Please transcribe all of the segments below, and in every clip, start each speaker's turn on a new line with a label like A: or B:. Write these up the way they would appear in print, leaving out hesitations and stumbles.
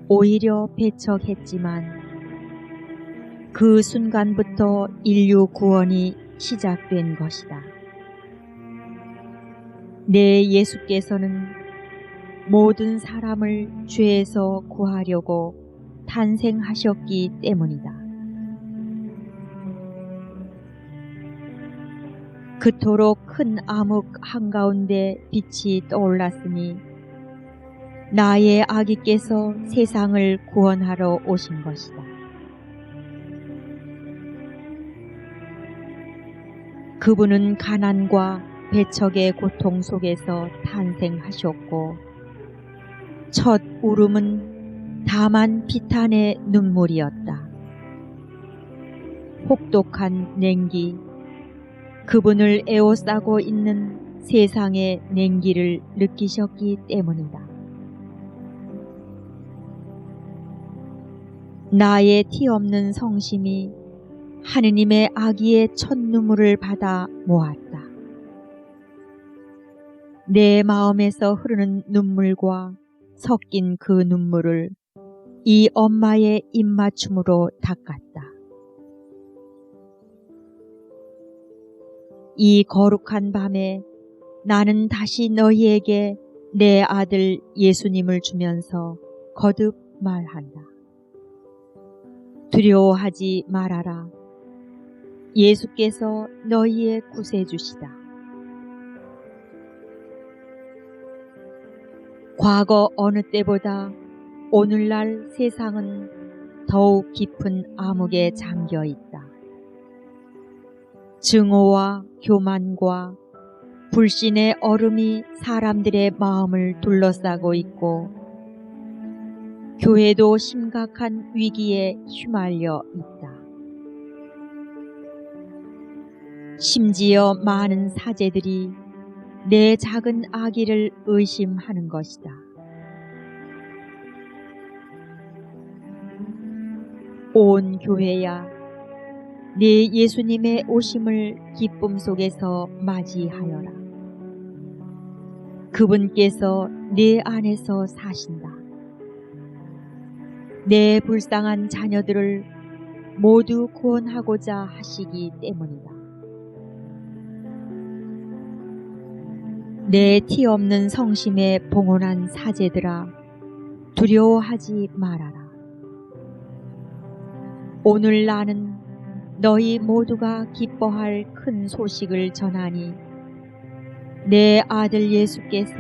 A: 오히려 배척했지만 그 순간부터 인류 구원이 시작된 것이다. 내 예수께서는 모든 사람을 죄에서 구하려고 탄생하셨기 때문이다. 그토록 큰 암흑 한가운데 빛이 떠올랐으니 나의 아기께서 세상을 구원하러 오신 것이다. 그분은 가난과 배척의 고통 속에서 탄생하셨고 첫 울음은 다만 비탄의 눈물이었다. 혹독한 냉기, 그분을 에워싸고 있는 세상의 냉기를 느끼셨기 때문이다. 나의 티 없는 성심이 하느님의 아기의 첫 눈물을 받아 모았다. 내 마음에서 흐르는 눈물과 섞인 그 눈물을 이 엄마의 입맞춤으로 닦았다. 이 거룩한 밤에 나는 다시 너희에게 내 아들 예수님을 주면서 거듭 말한다. 두려워하지 말아라. 예수께서 너희의 구세주시다. 과거 어느 때보다 오늘날 세상은 더욱 깊은 암흑에 잠겨 있다. 증오와 교만과 불신의 얼음이 사람들의 마음을 둘러싸고 있고 교회도 심각한 위기에 휘말려 있다. 심지어 많은 사제들이 내 작은 아기를 의심하는 것이다. 온 교회야, 네 예수님의 오심을 기쁨 속에서 맞이하여라. 그분께서 네 안에서 사신다. 내 불쌍한 자녀들을 모두 구원하고자 하시기 때문이다. 내 티 없는 성심에 봉헌한 사제들아, 두려워하지 말아라. 오늘 나는 너희 모두가 기뻐할 큰 소식을 전하니 내 아들 예수께서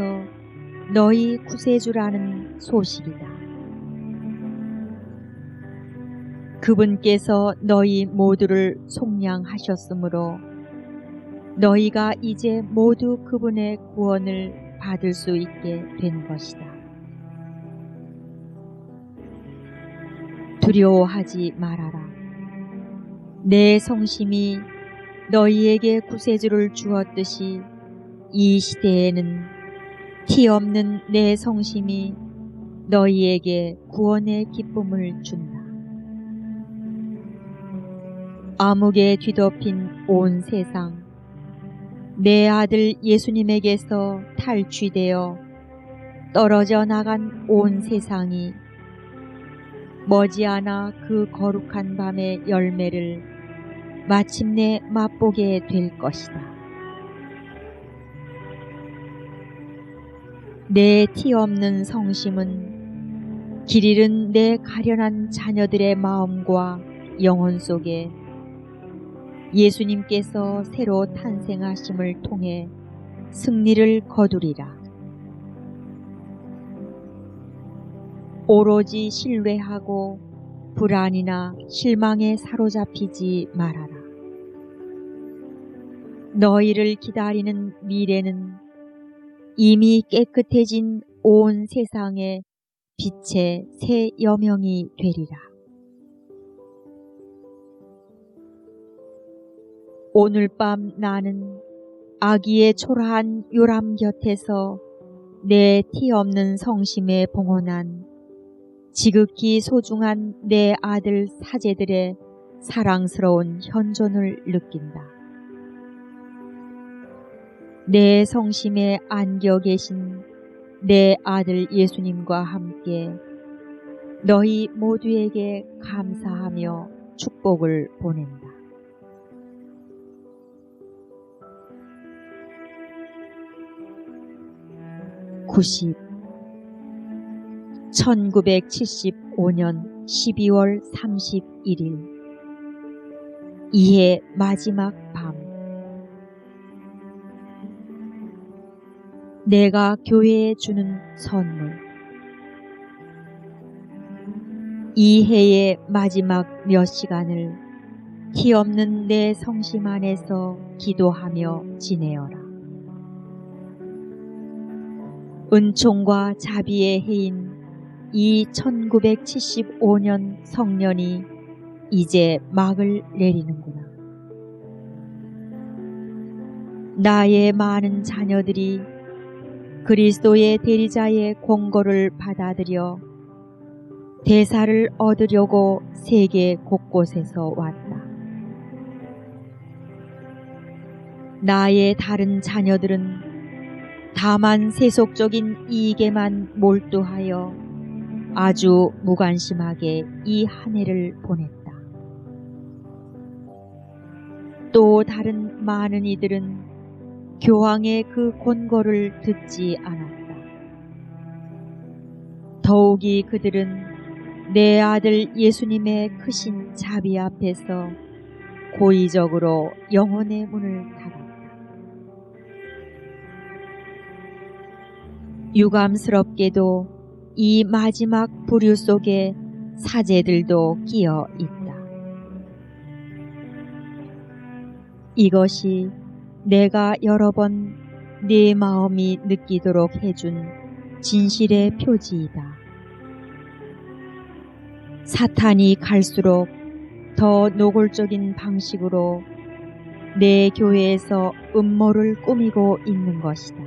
A: 너희 구세주라는 소식이다. 그분께서 너희 모두를 속량하셨으므로 너희가 이제 모두 그분의 구원을 받을 수 있게 된 것이다. 두려워하지 말아라. 내 성심이 너희에게 구세주를 주었듯이 이 시대에는 티 없는 내 성심이 너희에게 구원의 기쁨을 준다. 암흑에 뒤덮인 온 세상, 내 아들 예수님에게서 탈취되어 떨어져 나간 온 세상이 머지않아 그 거룩한 밤의 열매를 마침내 맛보게 될 것이다. 내 티 없는 성심은 길 잃은 내 가련한 자녀들의 마음과 영혼 속에 예수님께서 새로 탄생하심을 통해 승리를 거두리라. 오로지 신뢰하고 불안이나 실망에 사로잡히지 말아라. 너희를 기다리는 미래는 이미 깨끗해진 온 세상의 빛의 새 여명이 되리라. 오늘 밤 나는 아기의 초라한 요람 곁에서 내 티 없는 성심에 봉헌한 지극히 소중한 내 아들 사제들의 사랑스러운 현존을 느낀다. 내 성심에 안겨 계신 내 아들 예수님과 함께 너희 모두에게 감사하며 축복을 보낸다. 90. 1975년 12월 31일 이해 마지막 밤. 내가 교회에 주는 선물. 이 해의 마지막 몇 시간을 티없는 내 성심 안에서 기도하며 지내어라. 은총과 자비의 해인 이 1975년 성년이 이제 막을 내리는구나. 나의 많은 자녀들이 그리스도의 대리자의 권고를 받아들여 대사를 얻으려고 세계 곳곳에서 왔다. 나의 다른 자녀들은 다만 세속적인 이익에만 몰두하여 아주 무관심하게 이 한 해를 보냈다. 또 다른 많은 이들은 교황의 그 권고를 듣지 않았다. 더욱이 그들은 내 아들 예수님의 크신 자비 앞에서 고의적으로 영혼의 문을 닫았다. 유감스럽게도 이 마지막 부류 속에 사제들도 끼어 있다. 이것이 내가 여러 번 네 마음이 느끼도록 해준 진실의 표지이다. 사탄이 갈수록 더 노골적인 방식으로 내 교회에서 음모를 꾸미고 있는 것이다.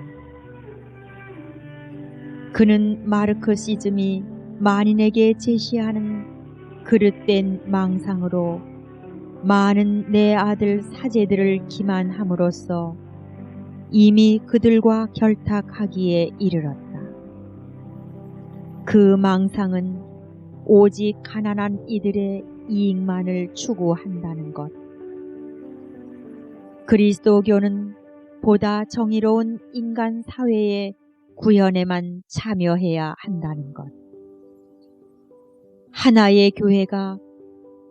A: 그는 마르크시즘이 만인에게 제시하는 그릇된 망상으로 많은 내 아들 사제들을 기만함으로써 이미 그들과 결탁하기에 이르렀다. 그 망상은 오직 가난한 이들의 이익만을 추구한다는 것. 그리스도교는 보다 정의로운 인간 사회의 구현에만 참여해야 한다는 것. 하나의 교회가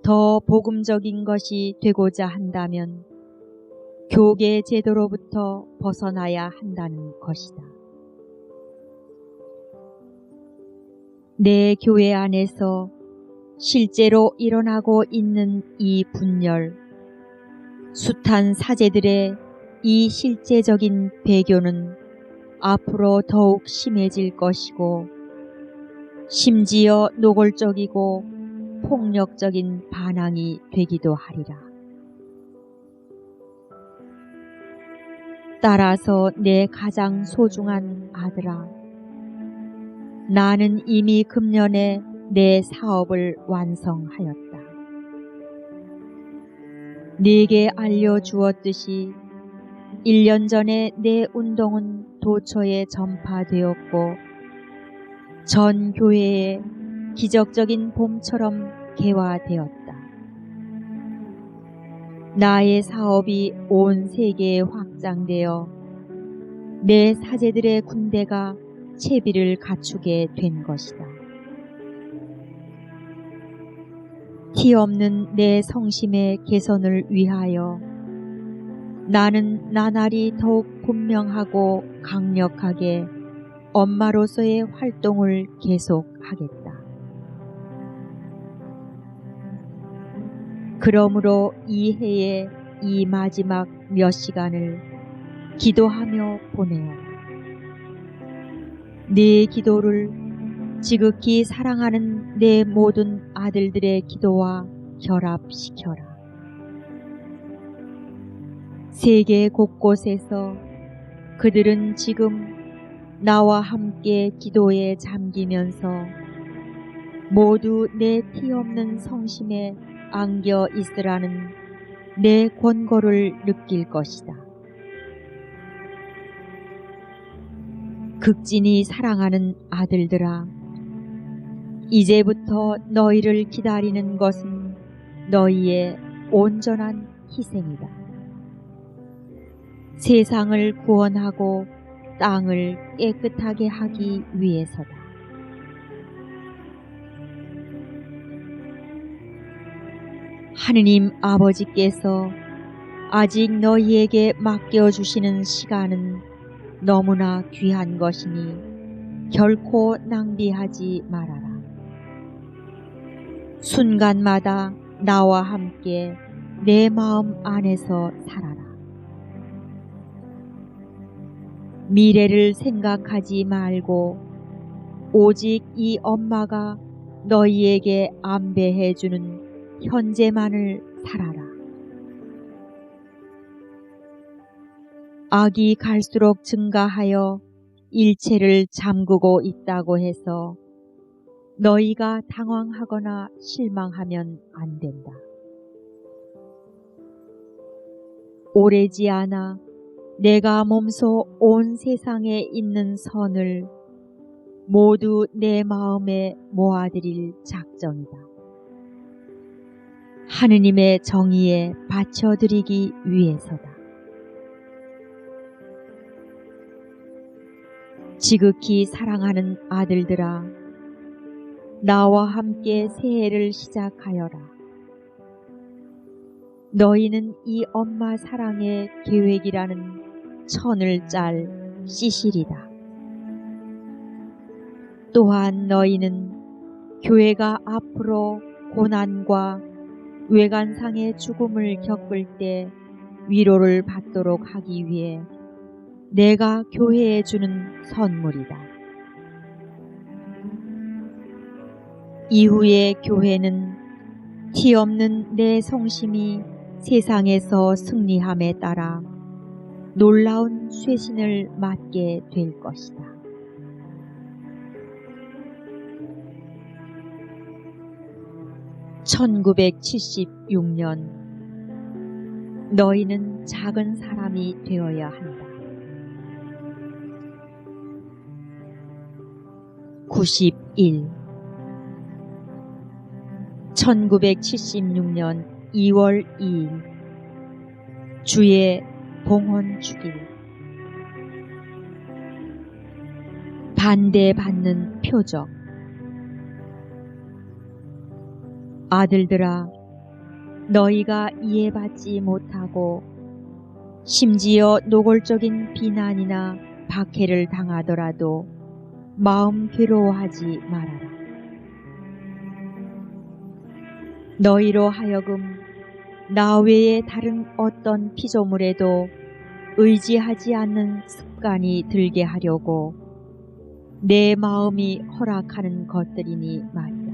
A: 더 복음적인 것이 되고자 한다면 교계 제도로부터 벗어나야 한다는 것이다. 내 교회 안에서 실제로 일어나고 있는 이 분열, 숱한 사제들의 이 실제적인 배교는 앞으로 더욱 심해질 것이고 심지어 노골적이고 폭력적인 반항이 되기도 하리라. 따라서 내 가장 소중한 아들아, 나는 이미 금년에 내 사업을 완성하였다. 네게 알려주었듯이 1년 전에 내 운동은 도처에 전파되었고 전 교회에 기적적인 봄처럼 개화되었다. 나의 사업이 온 세계에 확장되어 내 사제들의 군대가 채비를 갖추게 된 것이다. 티 없는 내 성심의 개선을 위하여 나는 나날이 더욱 분명하고 강력하게 엄마로서의 활동을 계속하겠다. 그러므로 이 해의 이 마지막 몇 시간을 기도하며 보내어라. 네 기도를 지극히 사랑하는 내 모든 아들들의 기도와 결합시켜라. 세계 곳곳에서 그들은 지금 나와 함께 기도에 잠기면서 모두 내 티 없는 성심에 안겨 있으라는 내 권고를 느낄 것이다. 극진히 사랑하는 아들들아, 이제부터 너희를 기다리는 것은 너희의 온전한 희생이다. 세상을 구원하고 땅을 깨끗하게 하기 위해서다. 하느님 아버지께서 아직 너희에게 맡겨주시는 시간은 너무나 귀한 것이니 결코 낭비하지 말아라. 순간마다 나와 함께 내 마음 안에서 살아라. 미래를 생각하지 말고 오직 이 엄마가 너희에게 안배해주는 현재만을 살아라. 악이 갈수록 증가하여 일체를 잠그고 있다고 해서 너희가 당황하거나 실망하면 안 된다. 오래지 않아 내가 몸소 온 세상에 있는 선을 모두 내 마음에 모아드릴 작정이다. 하느님의 정의에 바쳐드리기 위해서다. 지극히 사랑하는 아들들아, 나와 함께 새해를 시작하여라. 너희는 이 엄마 사랑의 계획이라는 천을 짤 씨실이다. 또한 너희는 교회가 앞으로 고난과 외관상의 죽음을 겪을 때 위로를 받도록 하기 위해 내가 교회에 주는 선물이다. 이후에 교회는 티 없는 내 성심이 세상에서 승리함에 따라 놀라운 쇄신을 맞게 될 것이다. (1976년) 너희는 작은 사람이 되어야 한다. 91. 1976년 2월 2일 주의 봉헌주길. 반대받는 표적. 아들들아, 너희가 이해받지 못하고 심지어 노골적인 비난이나 박해를 당하더라도 마음 괴로워하지 말아라. 너희로 하여금 나 외에 다른 어떤 피조물에도 의지하지 않는 습관이 들게 하려고 내 마음이 허락하는 것들이니 말이다.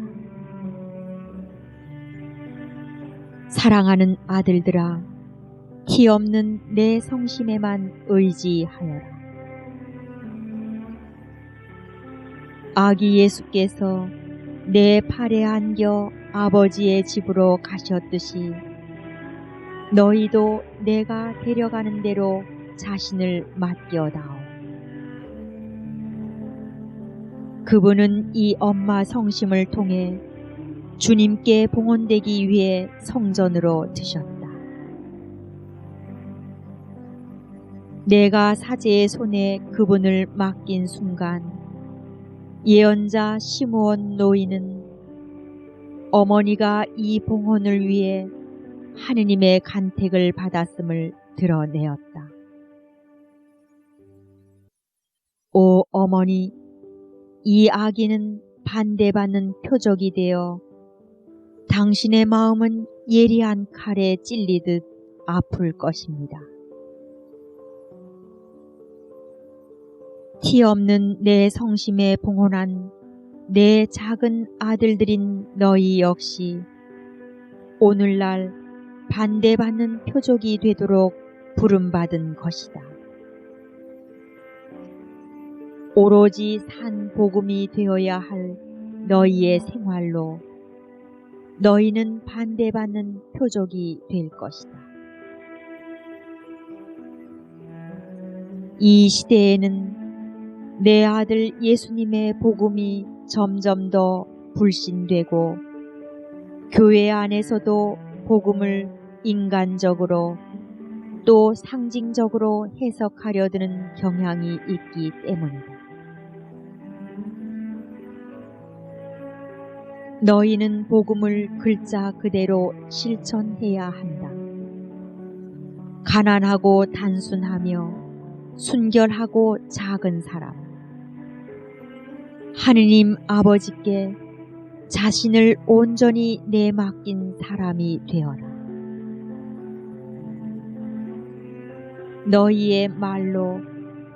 A: 사랑하는 아들들아, 티 없는 내 성심에만 의지하여라. 아기 예수께서 내 팔에 안겨 아버지의 집으로 가셨듯이 너희도 내가 데려가는 대로 자신을 맡겨다오. 그분은 이 엄마 성심을 통해 주님께 봉헌되기 위해 성전으로 드셨다. 내가 사제의 손에 그분을 맡긴 순간 예언자 시므온 노인은 어머니가 이 봉헌을 위해 하느님의 간택을 받았음을 드러내었다. 오 어머니, 이 아기는 반대받는 표적이 되어 당신의 마음은 예리한 칼에 찔리듯 아플 것입니다. 티 없는 내 성심에 봉헌한 내 작은 아들들인 너희 역시 오늘날 반대받는 표적이 되도록 부름받은 것이다. 오로지 산 복음이 되어야 할 너희의 생활로 너희는 반대받는 표적이 될 것이다. 이 시대에는 내 아들 예수님의 복음이 점점 더 불신되고 교회 안에서도 복음을 인간적으로 또 상징적으로 해석하려 드는 경향이 있기 때문이다. 너희는 복음을 글자 그대로 실천해야 한다. 가난하고 단순하며 순결하고 작은 사람, 하느님 아버지께 자신을 온전히 내맡긴 사람이 되어라. 너희의 말로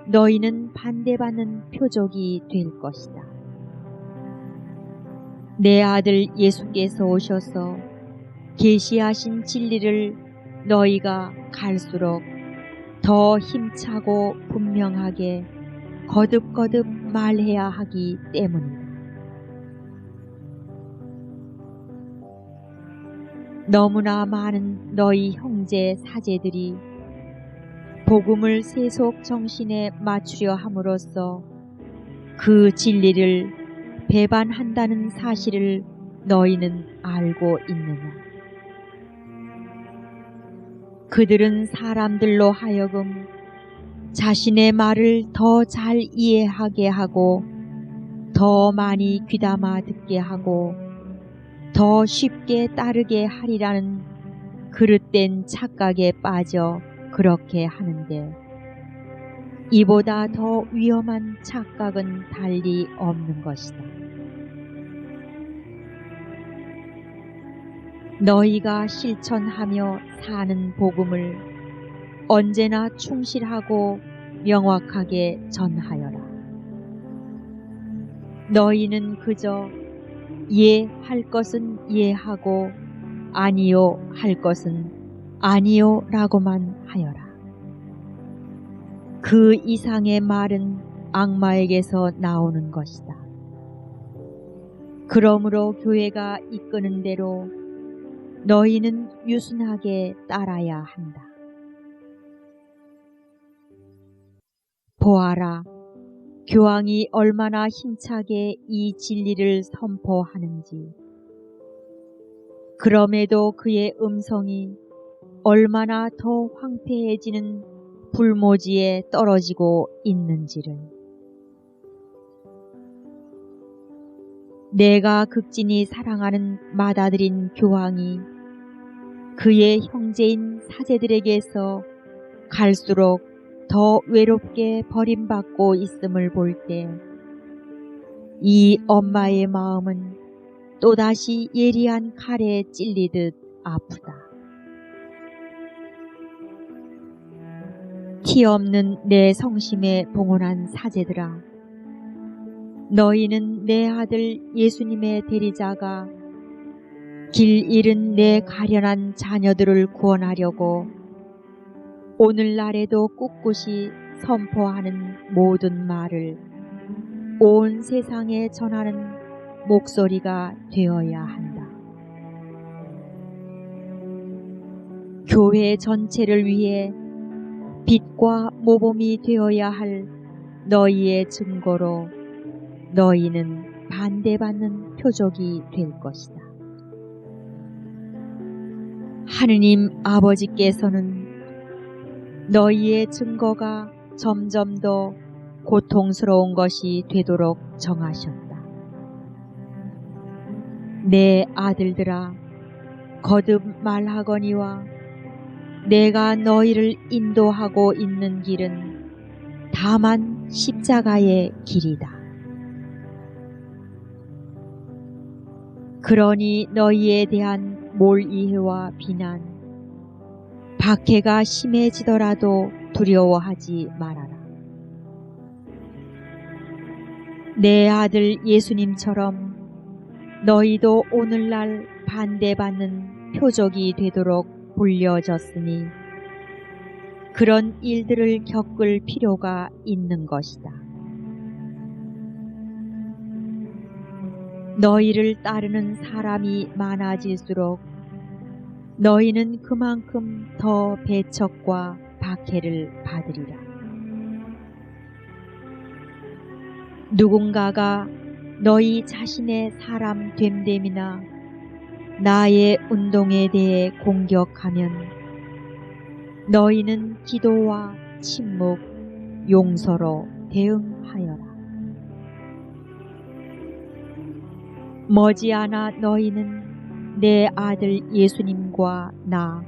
A: 너희는 반대받는 표적이 될 것이다. 내 아들 예수께서 오셔서 계시하신 진리를 너희가 갈수록 더 힘차고 분명하게 거듭거듭 말해야 하기 때문이다. 너무나 많은 너희 형제 사제들이 복음을 세속 정신에 맞추려 함으로써 그 진리를 배반한다는 사실을 너희는 알고 있느냐? 그들은 사람들로 하여금 자신의 말을 더 잘 이해하게 하고 더 많이 귀담아 듣게 하고 더 쉽게 따르게 하리라는 그릇된 착각에 빠져 그렇게 하는데, 이보다 더 위험한 착각은 달리 없는 것이다. 너희가 실천하며 사는 복음을 언제나 충실하고 명확하게 전하여라. 너희는 그저 예 할 것은 예 하고 아니요 할 것은 아니요 라고만 하여라. 그 이상의 말은 악마에게서 나오는 것이다. 그러므로 교회가 이끄는 대로 너희는 유순하게 따라야 한다. 보아라, 교황이 얼마나 힘차게 이 진리를 선포하는지. 그럼에도 그의 음성이 얼마나 더 황폐해지는 불모지에 떨어지고 있는지를. 내가 극진히 사랑하는 맏아들인 교황이 그의 형제인 사제들에게서 갈수록 더 외롭게 버림받고 있음을 볼 때 이 엄마의 마음은 또다시 예리한 칼에 찔리듯 아프다. 티 없는 내 성심에 봉헌한 사제들아, 너희는 내 아들 예수님의 대리자가 길 잃은 내 가련한 자녀들을 구원하려고 오늘날에도 꿋꿋이 선포하는 모든 말을 온 세상에 전하는 목소리가 되어야 한다. 교회 전체를 위해 빛과 모범이 되어야 할 너희의 증거로 너희는 반대받는 표적이 될 것이다. 하느님 아버지께서는 너희의 증거가 점점 더 고통스러운 것이 되도록 정하셨다. 내 아들들아, 거듭 말하거니와 내가 너희를 인도하고 있는 길은 다만 십자가의 길이다. 그러니 너희에 대한 몰이해와 비난, 박해가 심해지더라도 두려워하지 말아라. 내 아들 예수님처럼 너희도 오늘날 반대받는 표적이 되도록 불려졌으니 그런 일들을 겪을 필요가 있는 것이다. 너희를 따르는 사람이 많아질수록 너희는 그만큼 더 배척과 박해를 받으리라. 누군가가 너희 자신의 사람 됨됨이나 나의 운동에 대해 공격하면 너희는 기도와 침묵, 용서로 대응하여라. 머지않아 너희는 내 아들 예수님과 나,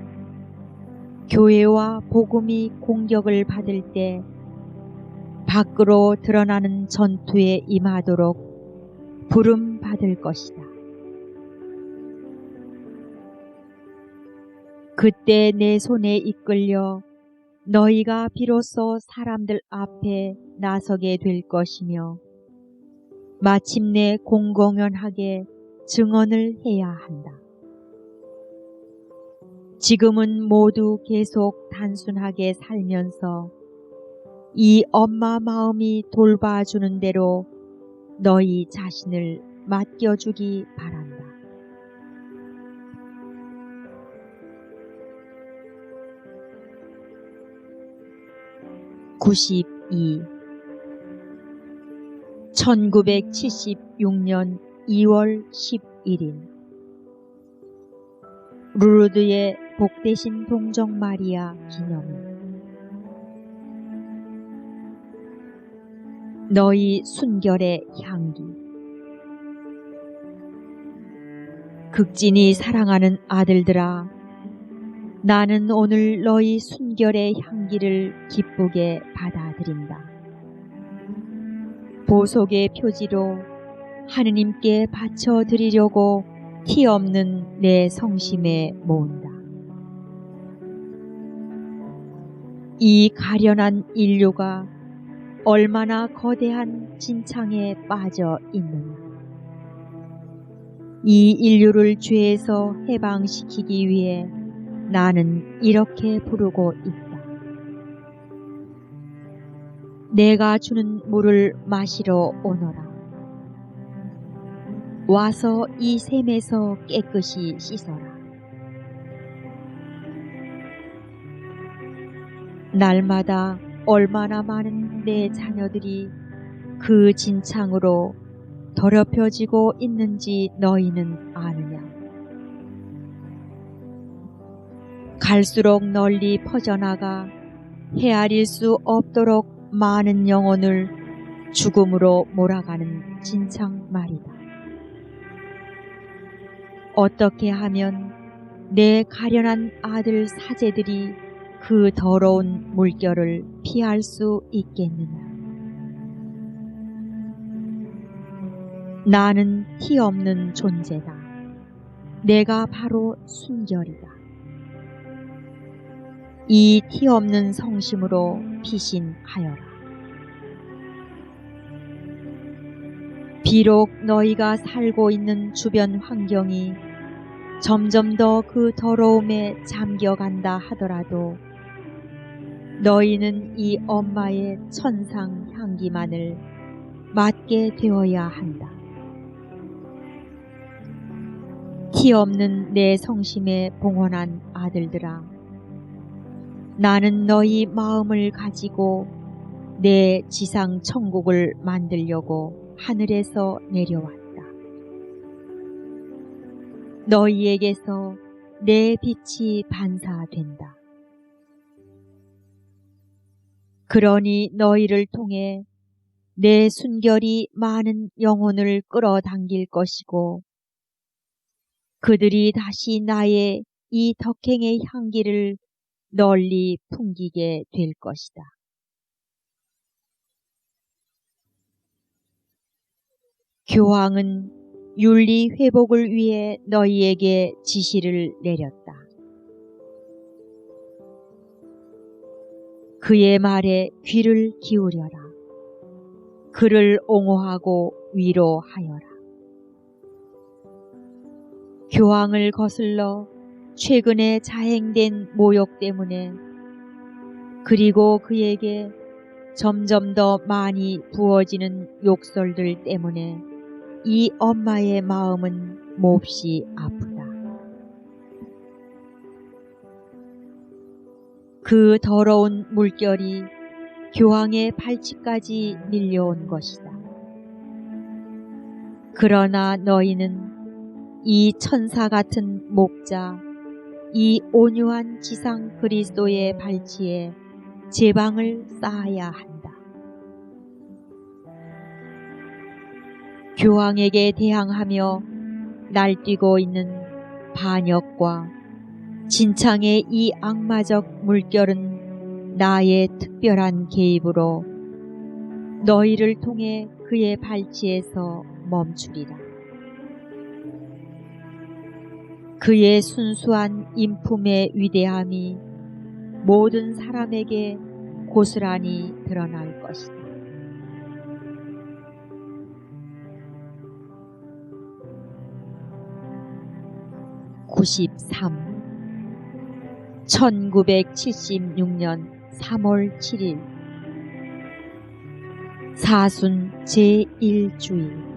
A: 교회와 복음이 공격을 받을 때 밖으로 드러나는 전투에 임하도록 부름 받을 것이다. 그때 내 손에 이끌려 너희가 비로소 사람들 앞에 나서게 될 것이며 마침내 공공연하게 증언을 해야 한다. 지금은 모두 계속 단순하게 살면서 이 엄마 마음이 돌봐주는 대로 너희 자신을 맡겨주기 바란다. (92) 1976년 2월 11일 루르드의 복되신 동정 마리아 기념일. 너희 순결의 향기. 극진히 사랑하는 아들들아, 나는 오늘 너희 순결의 향기를 기쁘게 받아들인다. 보속의 표지로 하느님께 바쳐드리려고 티 없는 내 성심에 모은다. 이 가련한 인류가 얼마나 거대한 진창에 빠져 있느냐. 이 인류를 죄에서 해방시키기 위해 나는 이렇게 부르고 있다. 내가 주는 물을 마시러 오너라. 와서 이 샘에서 깨끗이 씻어라. 날마다 얼마나 많은 내 자녀들이 그 진창으로 더럽혀지고 있는지 너희는 아느냐. 갈수록 널리 퍼져나가 헤아릴 수 없도록 많은 영혼을 죽음으로 몰아가는 진창 말이다. 어떻게 하면 내 가련한 아들 사제들이 그 더러운 물결을 피할 수 있겠느냐. 나는 티 없는 존재다. 내가 바로 순결이다. 이 티 없는 성심으로 피신하여라. 비록 너희가 살고 있는 주변 환경이 점점 더 그 더러움에 잠겨간다 하더라도 너희는 이 엄마의 천상 향기만을 맡게 되어야 한다. 티 없는 내 성심에 봉헌한 아들들아, 나는 너희 마음을 가지고 내 지상 천국을 만들려고 하늘에서 내려왔다. 너희에게서 내 빛이 반사된다. 그러니 너희를 통해 내 순결이 많은 영혼을 끌어당길 것이고 그들이 다시 나의 이 덕행의 향기를 널리 풍기게 될 것이다. 교황은 윤리 회복을 위해 너희에게 지시를 내렸다. 그의 말에 귀를 기울여라. 그를 옹호하고 위로하여라. 교황을 거슬러 최근에 자행된 모욕 때문에 그리고 그에게 점점 더 많이 부어지는 욕설들 때문에 이 엄마의 마음은 몹시 아프다. 그 더러운 물결이 교황의 발치까지 밀려온 것이다. 그러나 너희는 이 천사 같은 목자, 이 온유한 지상 그리스도의 발치에 제방을 쌓아야 한다. 교황에게 대항하며 날뛰고 있는 반역과 진창의 이 악마적 물결은 나의 특별한 개입으로 너희를 통해 그의 발치에서 멈추리라. 그의 순수한 인품의 위대함이 모든 사람에게 고스란히 드러날 것이다. (93) 1976년 3월 7일 사순 제1주일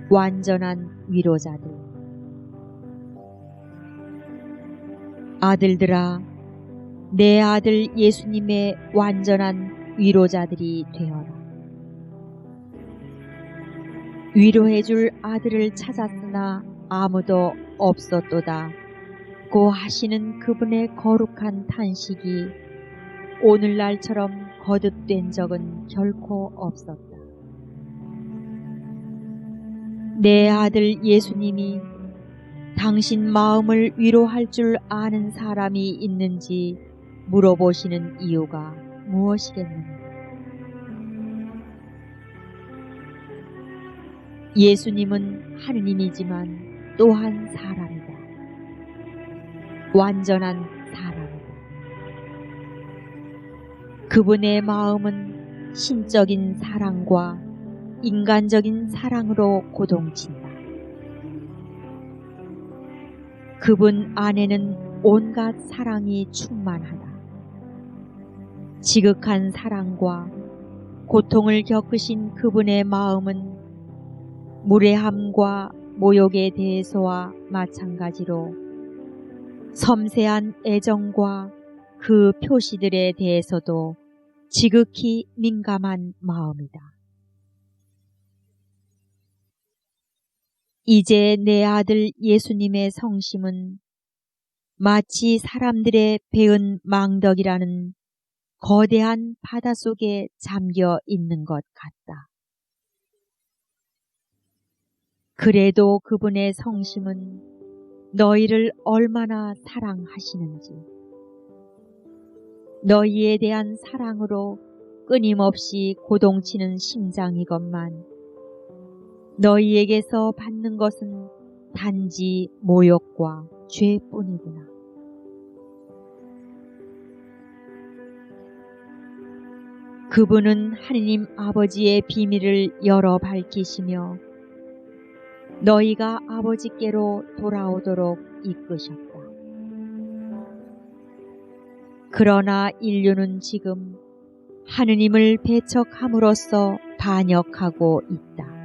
A: 완전한 위로자들. 아들들아, 내 아들 예수님의 완전한 위로자들이 되어라. 위로해줄 아들을 찾았으나 아무도 없었도다 고 하시는 그분의 거룩한 탄식이 오늘날처럼 거듭된 적은 결코 없었다. 내 아들 예수님이 당신 마음을 위로할 줄 아는 사람이 있는지 물어보시는 이유가 무엇이겠는가? 예수님은 하느님이지만 또한 사람이다. 완전한 사람이다. 그분의 마음은 신적인 사랑과 인간적인 사랑으로 고동친다. 그분 안에는 온갖 사랑이 충만하다. 지극한 사랑과 고통을 겪으신 그분의 마음은 무례함과 모욕에 대해서와 마찬가지로 섬세한 애정과 그 표시들에 대해서도 지극히 민감한 마음이다. 이제 내 아들 예수님의 성심은 마치 사람들의 배은 망덕이라는 거대한 바닷속에 잠겨 있는 것 같다. 그래도 그분의 성심은 너희를 얼마나 사랑하시는지, 너희에 대한 사랑으로 끊임없이 고동치는 심장이건만 너희에게서 받는 것은 단지 모욕과 죄뿐이구나. 그분은 하느님 아버지의 비밀을 열어 밝히시며 너희가 아버지께로 돌아오도록 이끄셨다. 그러나 인류는 지금 하느님을 배척함으로써 반역하고 있다.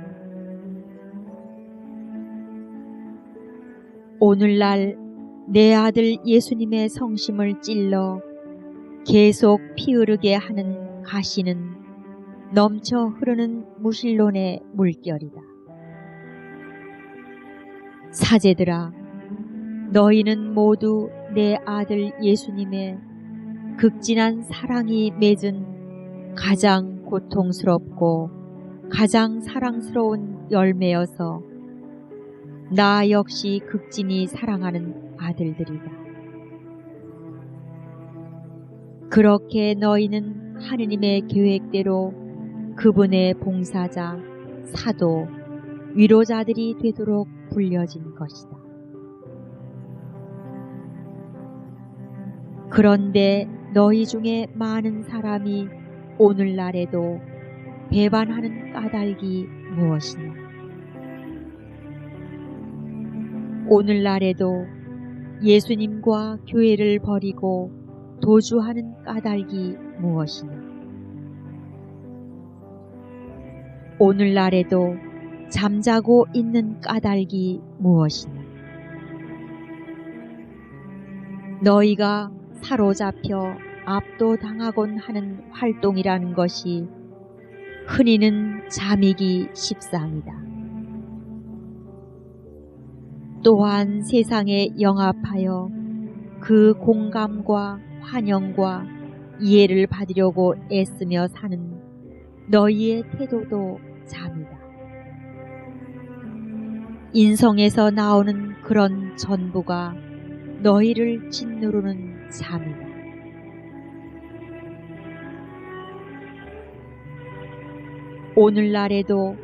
A: 오늘날 내 아들 예수님의 성심을 찔러 계속 피 흐르게 하는 가시는 넘쳐 흐르는 무신론의 물결이다. 사제들아, 너희는 모두 내 아들 예수님의 극진한 사랑이 맺은 가장 고통스럽고 가장 사랑스러운 열매여서 나 역시 극진히 사랑하는 아들들이다. 그렇게 너희는 하느님의 계획대로 그분의 봉사자, 사도, 위로자들이 되도록 불려진 것이다. 그런데 너희 중에 많은 사람이 오늘날에도 배반하는 까닭이 무엇이냐? 오늘날에도 예수님과 교회를 버리고 도주하는 까닭이 무엇이냐? 오늘날에도 잠자고 있는 까닭이 무엇이냐? 너희가 사로잡혀 압도당하곤 하는 활동이라는 것이 큰 이는 잠이기 십상이다. 또한 세상에 영합하여 그 공감과 환영과 이해를 받으려고 애쓰며 사는 너희의 태도도 잠이다. 인성에서 나오는 그런 전부가 너희를 짓누르는 잠이다. 오늘날에도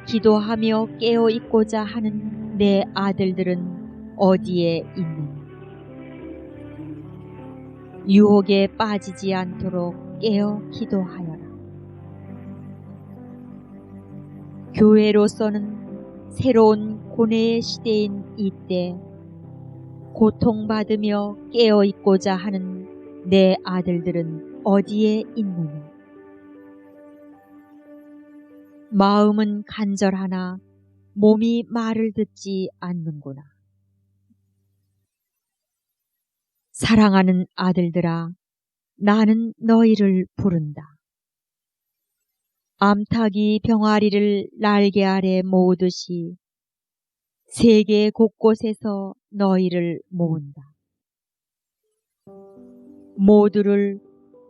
A: 기도하며 깨어 있고자 하는 내 아들들은 어디에 있느냐? 유혹에 빠지지 않도록 깨어 기도하여라. 교회로서는 새로운 고뇌의 시대인 이때 고통받으며 깨어 있고자 하는 내 아들들은 어디에 있느냐? 마음은 간절하나 몸이 말을 듣지 않는구나. 사랑하는 아들들아, 나는 너희를 부른다. 암탉이 병아리를 날개 아래 모으듯이 세계 곳곳에서 너희를 모은다. 모두를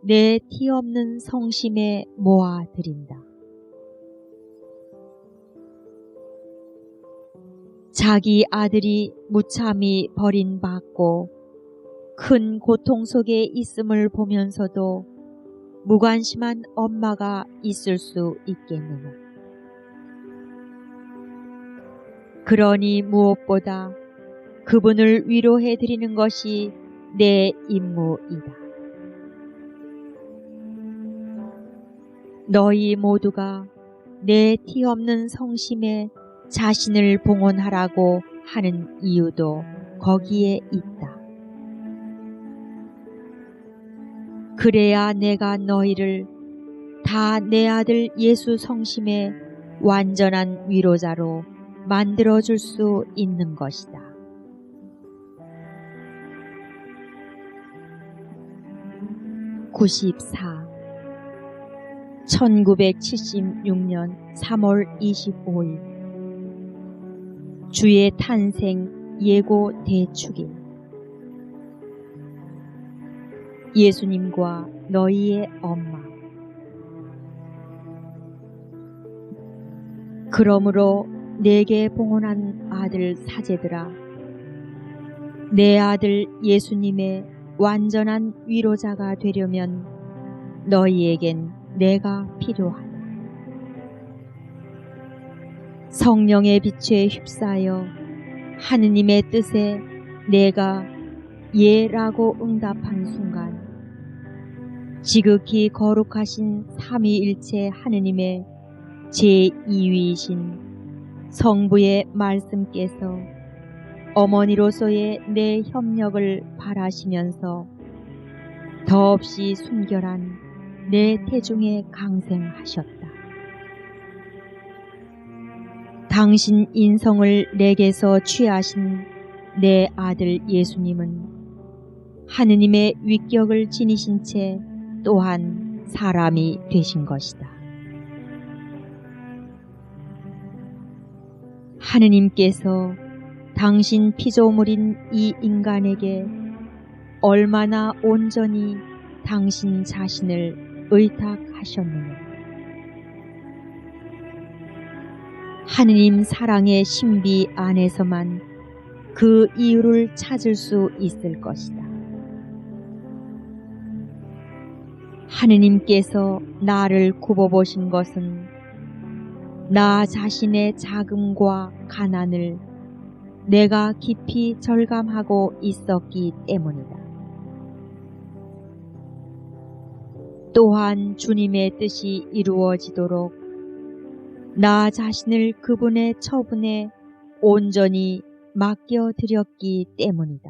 A: 내 티 없는 성심에 모아들인다. 자기 아들이 무참히 버림받고 큰 고통 속에 있음을 보면서도 무관심한 엄마가 있을 수 있겠느냐. 그러니 무엇보다 그분을 위로해 드리는 것이 내 임무이다. 너희 모두가 내 티 없는 성심에 자신을 봉헌하라고 하는 이유도 거기에 있다. 그래야 내가 너희를 다 내 아들 예수 성심의 완전한 위로자로 만들어줄 수 있는 것이다. (94) 1976년 3월 25일 주의 탄생 예고 대축일. 예수님과 너희의 엄마. 그러므로 내게 봉헌한 아들 사제들아, 내 아들 예수님의 완전한 위로자가 되려면 너희에겐 내가 필요하다. 성령의 빛에 휩싸여 하느님의 뜻에 내가 예라고 응답한 순간 지극히 거룩하신 삼위일체 하느님의 제2위이신 성부의 말씀께서 어머니로서의 내 협력을 바라시면서 더없이 순결한 내 태중에 강생하셨다. 당신 인성을 내게서 취하신 내 아들 예수님은 하느님의 위격을 지니신 채 또한 사람이 되신 것이다. 하느님께서 당신 피조물인 이 인간에게 얼마나 온전히 당신 자신을 의탁하셨느냐. 하느님 사랑의 신비 안에서만 그 이유를 찾을 수 있을 것이다. 하느님께서 나를 굽어보신 것은 나 자신의 자금과 가난을 내가 깊이 절감하고 있었기 때문이다. 또한 주님의 뜻이 이루어지도록 나 자신을 그분의 처분에 온전히 맡겨드렸기 때문이다.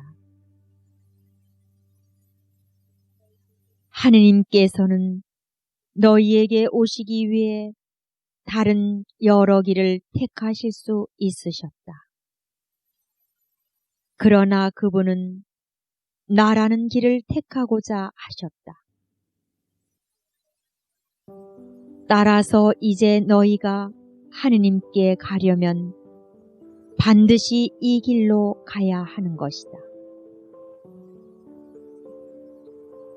A: 하느님께서는 너희에게 오시기 위해 다른 여러 길을 택하실 수 있으셨다. 그러나 그분은 나라는 길을 택하고자 하셨다. 따라서 이제 너희가 하느님께 가려면 반드시 이 길로 가야 하는 것이다.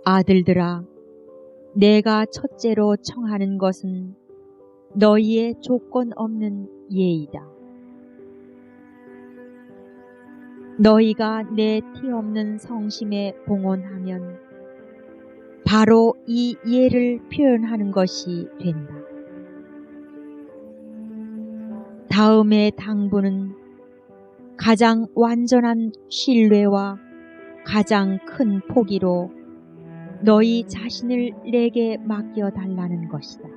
A: 아들들아, 내가 첫째로 청하는 것은 너희의 조건 없는 예의다. 너희가 내 티 없는 성심에 봉헌하면 바로 이 예를 표현하는 것이 된다. 다음의 당부는 가장 완전한 신뢰와 가장 큰 포기로 너희 자신을 내게 맡겨달라는 것이다.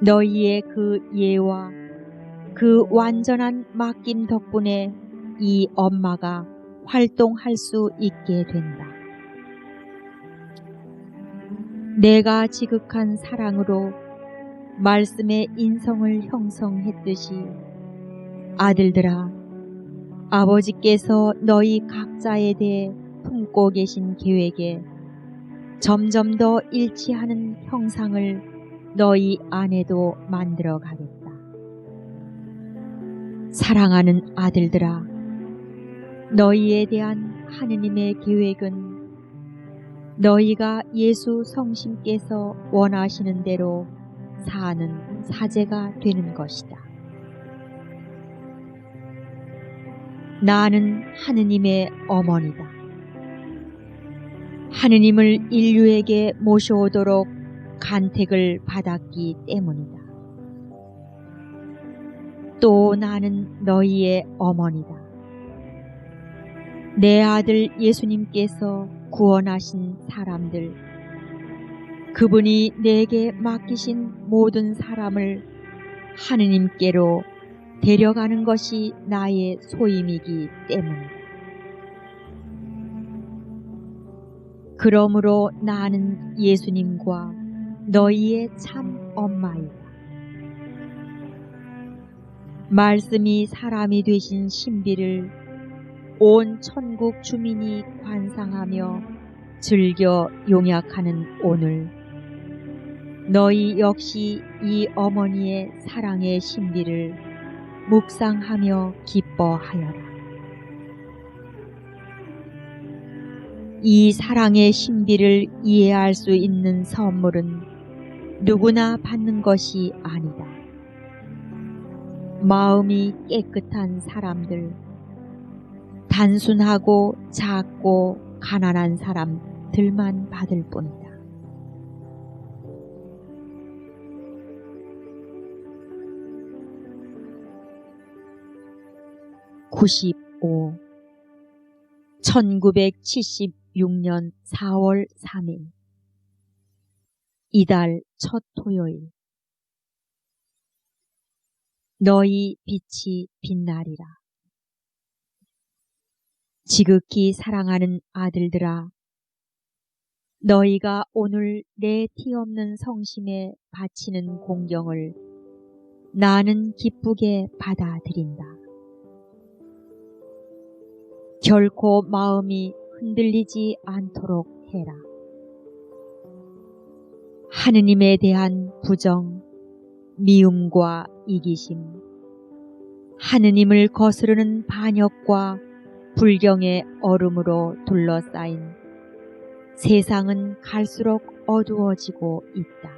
A: 너희의 그 예와 그 완전한 맡김 덕분에 이 엄마가 활동할 수 있게 된다. 내가 지극한 사랑으로 말씀의 인성을 형성했듯이 아들들아, 아버지께서 너희 각자에 대해 품고 계신 계획에 점점 더 일치하는 형상을 너희 안에도 만들어 가겠다. 사랑하는 아들들아, 너희에 대한 하느님의 계획은 너희가 예수 성심께서 원하시는 대로 사는 사제가 되는 것이다. 나는 하느님의 어머니다. 하느님을 인류에게 모셔오도록 간택을 받았기 때문이다. 또 나는 너희의 어머니다. 내 아들 예수님께서 구원하신 사람들, 그분이 내게 맡기신 모든 사람을 하느님께로 데려가는 것이 나의 소임이기 때문이다. 그러므로 나는 예수님과 너희의 참 엄마이다. 말씀이 사람이 되신 신비를 온 천국 주민이 관상하며 즐겨 용약하는 오늘, 너희 역시 이 어머니의 사랑의 신비를 묵상하며 기뻐하여라. 이 사랑의 신비를 이해할 수 있는 선물은 누구나 받는 것이 아니다. 마음이 깨끗한 사람들, 단순하고 작고 가난한 사람들만 받을 뿐이다. (95) 1976년 4월 3일 이달 첫 토요일. 너희 빛이 빛나리라. 지극히 사랑하는 아들들아, 너희가 오늘 내 티 없는 성심에 바치는 공경을 나는 기쁘게 받아들인다. 결코 마음이 흔들리지 않도록 해라. 하느님에 대한 부정, 미움과 이기심, 하느님을 거스르는 반역과 불경의 얼음으로 둘러싸인 세상은 갈수록 어두워지고 있다.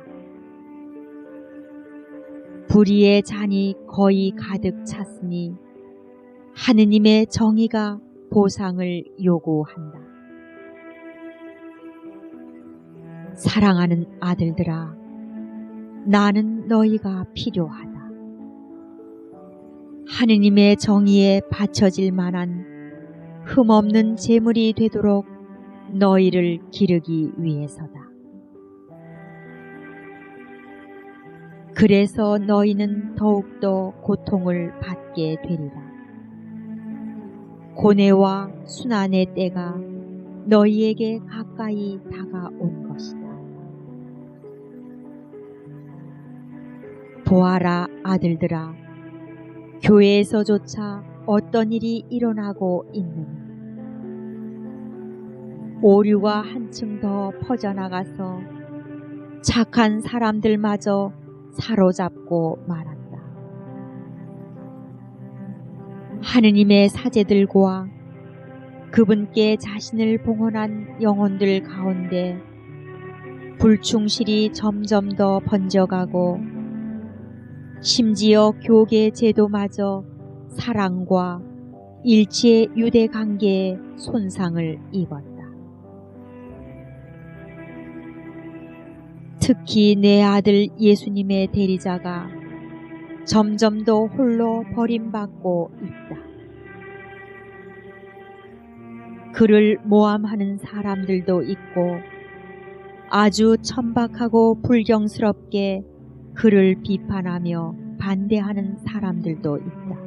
A: 불의의 잔이 거의 가득 찼으니 하느님의 정의가 보상을 요구한다. 사랑하는 아들들아, 나는 너희가 필요하다. 하느님의 정의에 바쳐질 만한 흠없는 제물이 되도록 너희를 기르기 위해서다. 그래서 너희는 더욱더 고통을 받게 되리라. 고뇌와 순환의 때가 너희에게 가까이 다가온 것이다. 보아라, 아들들아, 교회에서조차 어떤 일이 일어나고 있느냐. 오류가 한층 더 퍼져나가서 착한 사람들마저 사로잡고 말았다. 하느님의 사제들과 그분께 자신을 봉헌한 영혼들 가운데 불충실이 점점 더 번져가고 심지어 교계 제도마저 사랑과 일치의 유대 관계에 손상을 입었다. 특히 내 아들 예수님의 대리자가 점점 더 홀로 버림받고 있다. 그를 모함하는 사람들도 있고 아주 천박하고 불경스럽게 그를 비판하며 반대하는 사람들도 있다.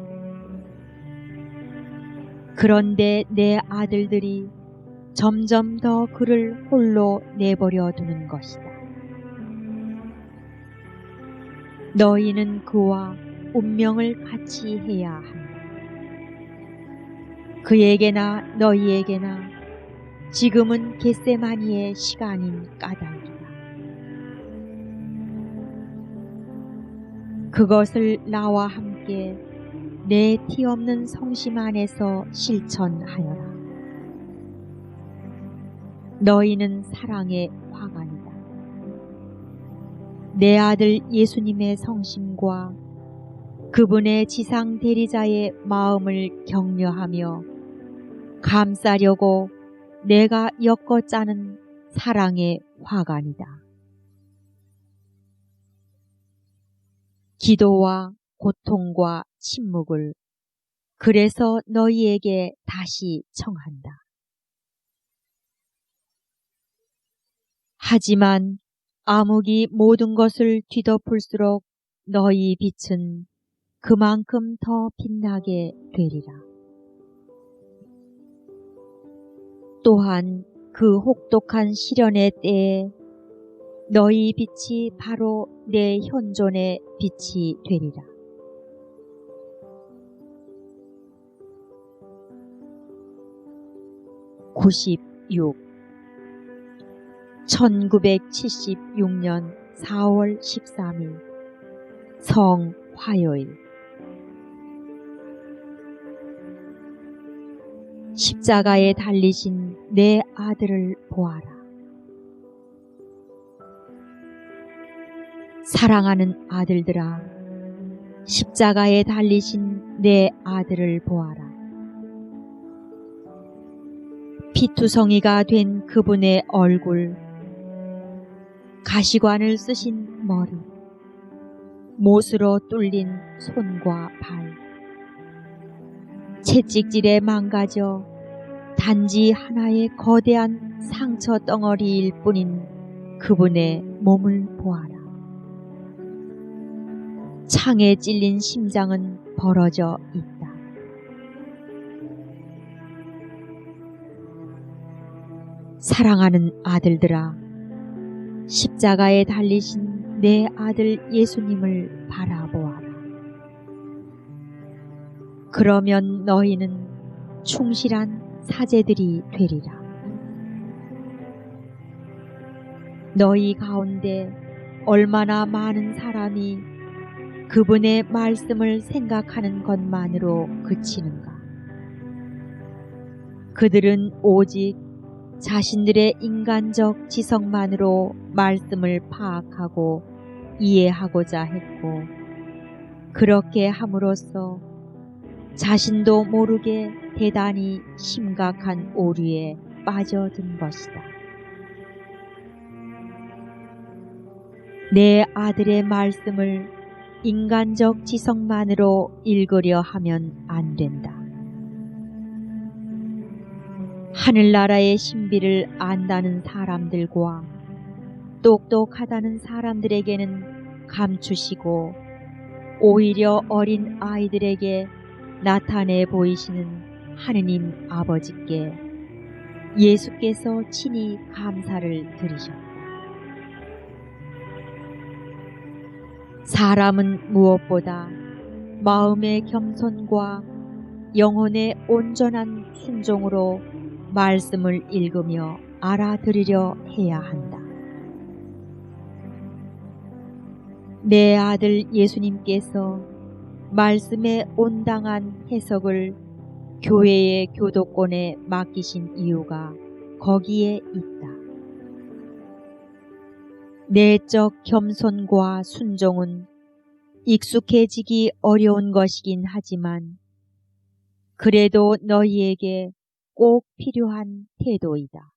A: 그런데 내 아들들이 점점 더 그를 홀로 내버려 두는 것이다. 너희는 그와 운명을 같이 해야 한다. 그에게나 너희에게나 지금은 겟세마니의 시간인 까닭이다. 그것을 나와 함께 내 티 없는 성심 안에서 실천하여라. 너희는 사랑의 화관이다. 내 아들 예수님의 성심과 그분의 지상 대리자의 마음을 격려하며 감싸려고 내가 엮어 짜는 사랑의 화관이다. 기도와 고통과 침묵을 그래서 너희에게 다시 청한다. 하지만 암흑이 모든 것을 뒤덮을수록 너희 빛은 그만큼 더 빛나게 되리라. 또한 그 혹독한 시련의 때에 너희 빛이 바로 내 현존의 빛이 되리라. (96) 1976년 4월 13일 성화요일. 십자가에 달리신 내 아들을 보아라. 사랑하는 아들들아, 십자가에 달리신 내 아들을 보아라. 피투성이가 된 그분의 얼굴, 가시관을 쓰신 머리, 못으로 뚫린 손과 발, 채찍질에 망가져 단지 하나의 거대한 상처 덩어리일 뿐인 그분의 몸을 보아라. 창에 찔린 심장은 벌어져 있다. 사랑하는 아들들아, 십자가에 달리신 내 아들 예수님을 바라보아라. 그러면 너희는 충실한 사제들이 되리라. 너희 가운데 얼마나 많은 사람이 그분의 말씀을 생각하는 것만으로 그치는가? 그들은 오직 자신들의 인간적 지성만으로 말씀을 파악하고 이해하고자 했고, 그렇게 함으로써 자신도 모르게 대단히 심각한 오류에 빠져든 것이다. 내 아들의 말씀을 인간적 지성만으로 읽으려 하면 안 된다. 하늘나라의 신비를 안다는 사람들과 똑똑하다는 사람들에게는 감추시고 오히려 어린 아이들에게 나타내 보이시는 하느님 아버지께 예수께서 친히 감사를 드리셨다. 사람은 무엇보다 마음의 겸손과 영혼의 온전한 순종으로 말씀을 읽으며 알아들으려 해야 한다. 내 아들 예수님께서 말씀의 온당한 해석을 교회의 교도권에 맡기신 이유가 거기에 있다. 내적 겸손과 순종은 익숙해지기 어려운 것이긴 하지만 그래도 너희에게 꼭 필요한 태도이다.